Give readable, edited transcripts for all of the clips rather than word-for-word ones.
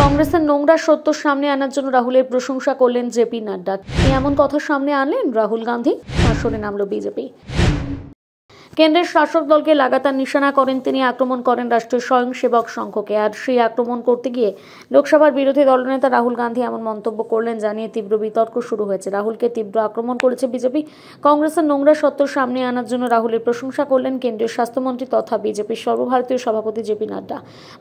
কংগ্রেসের নোংরা সত্য সামনে আনার জন্য রাহুলের প্রশংসা করলেন জেপি নাড্ডা। এমন কথা সামনে আনলেন রাহুল গান্ধী, আসরে নামলো বিজেপি। কেন্দ্রের শাসক দলকে লাগাতার নিশানা করেন তিনি, আক্রমণ করেন রাষ্ট্রীয় স্বয়ংসেবক সংঘকে। আর সেই আক্রমণ করতে গিয়ে লোকসভার বিরোধী দলনেতা রাহুল গান্ধী এমন মন্তব্য করলেন জানিয়ে তীব্র বিতর্ক শুরু হয়েছে। রাহুলকে তীব্র আক্রমণ করেছে বিজেপি। কংগ্রেসের নোংরা সত্য সামনে আনার জন্য রাহুলের প্রশংসা করলেন কেন্দ্রীয় স্বাস্থ্যমন্ত্রী তথা বিজেপির সর্বভারতীয় সভাপতি জেপি নাড্ডা।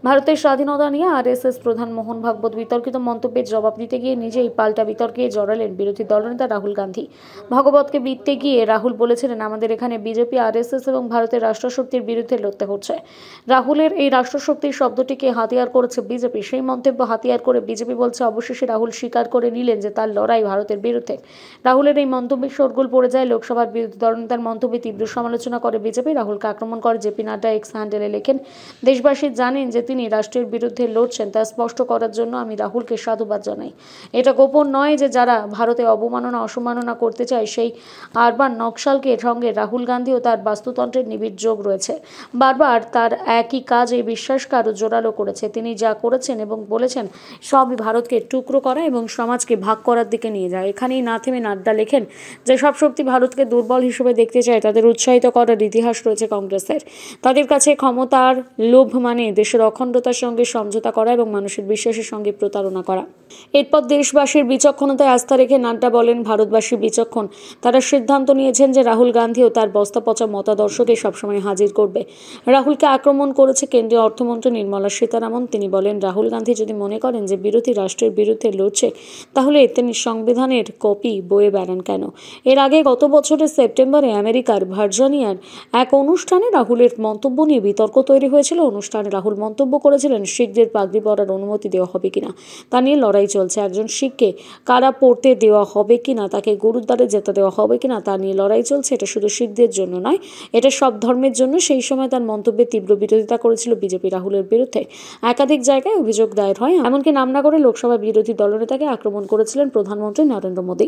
ভারতের স্বাধীনতা নিয়ে আরএসএস প্রধান মোহন ভাগবত বিতর্কিত মন্তব্যের জবাব দিতে গিয়ে নিজেই পাল্টা বিতর্কে জড়ালেন বিরোধী দলনেতা রাহুল গান্ধী। ভাগবতকে বিততে গিয়ে রাহুল বলেছিলেন, আমাদের এখানে বিজেপি, আরএসএস এবং ভারতের রাষ্ট্রশক্তির বিরুদ্ধে লড়তে হচ্ছে। রাহুলের এই রাষ্ট্রশক্তির শব্দটিকে হাতিয়ার করেছে বিজেপি। সেই মন্তব্য হাতিয়ার করে বিজেপি বলছে, অবশেষে রাহুল স্বীকার করে নিলেন যে তার লড়াই ভারতের বিরুদ্ধে। রাহুলের এই মন্তব্যে শোরগোল পড়ে যায়। লোকসভার বিরোধী দলনেতার মন্তব্যে তীব্র সমালোচনা করে বিজেপি। রাহুলকে আক্রমণ করে জেপি নাড্ডা এক্স হ্যান্ডেলে লেখেন, দেশবাসী জানেন যে তিনি রাষ্ট্রের বিরুদ্ধে লড়ছেন, তা স্পষ্ট করার জন্য আমি রাহুলকে সাধুবাদ জানাই। এটা গোপন নয় যে যারা ভারতে অবমাননা অসম্মাননা করতে চায় সেই আরবান নকশালকে সঙ্গে রাহুল গান্ধী ও তার বাস্তুতন্ত্রের নিবিড় যোগ রয়েছে। বারবার তার একই কাজ এই বিশ্বাসকে আরও জোরালো করেছে। তিনি যা করেছেন এবং বলেছেন সবই ভারতকে টুকরো করা এবং সমাজকে ভাগ করার দিকে নিয়ে যায়। এখানেই না থেমে নাড্ডা লেখেন, যে সব শক্তি ভারতকে দুর্বল হিসেবে দেখতে চায় তাদের উৎসাহিত করার ইতিহাস রয়েছে কংগ্রেসের। তাদের কাছে ক্ষমতার লোভ মানে দেশের অখণ্ডতার সঙ্গে সমঝোতা করা এবং মানুষের বিশ্বাসের সঙ্গে প্রতারণা করা। এরপর দেশবাসীর বিচক্ষণতায় আস্থা রেখে নাড্ডা বলেন, ভারতবাসী বিচক্ষণ, তারা সিদ্ধান্ত নিয়েছেন যে রাহুল গান্ধী ও তার বস্তা পচা মতাদর্শকে সবসময় হাজির করবে। রাহুলকে আক্রমণ করেছে কেন্দ্রীয় অর্থমন্ত্রী নির্মলা সীতারামন। তিনি বলেন, রাহুল গান্ধী যদি মনে করেন যে বিরোধী রাষ্ট্রের বিরুদ্ধে লড়ছে, তাহলে তিনি সংবিধানের কপি বয়ে বেড়ান কেন? এর আগে গত বছরের সেপ্টেম্বরে আমেরিকার ভার্জিনিয়ার এক অনুষ্ঠানে রাহুলের মন্তব্য নিয়ে বিতর্ক তৈরি হয়েছিল। অনুষ্ঠানে রাহুল মন্তব্য করেছিলেন, শিখদের পাগড়ি পরার অনুমতি দেওয়া হবে কিনা তা নিয়ে লড়াই চলছে। একজন শিখকে কারা পড়তে দেওয়া হবে কিনা, তাকে গুরুদ্বারে যেতে দেওয়া হবে কিনা তা নিয়ে লড়াই চলছে। এটা শুধু শিখদের জন্য নয়, এটা সব ধর্মের জন্য। সেই সময় তার মন্তব্যে তীব্র বিরোধিতা করেছিল বিজেপি। রাহুলের বিরুদ্ধে একাধিক জায়গায় অভিযোগ দায়ের হয়, এমনকি নাম না করে লোকসভা বিরোধী দলনেতাকে আক্রমণ করেছিলেন প্রধানমন্ত্রী নরেন্দ্র মোদী।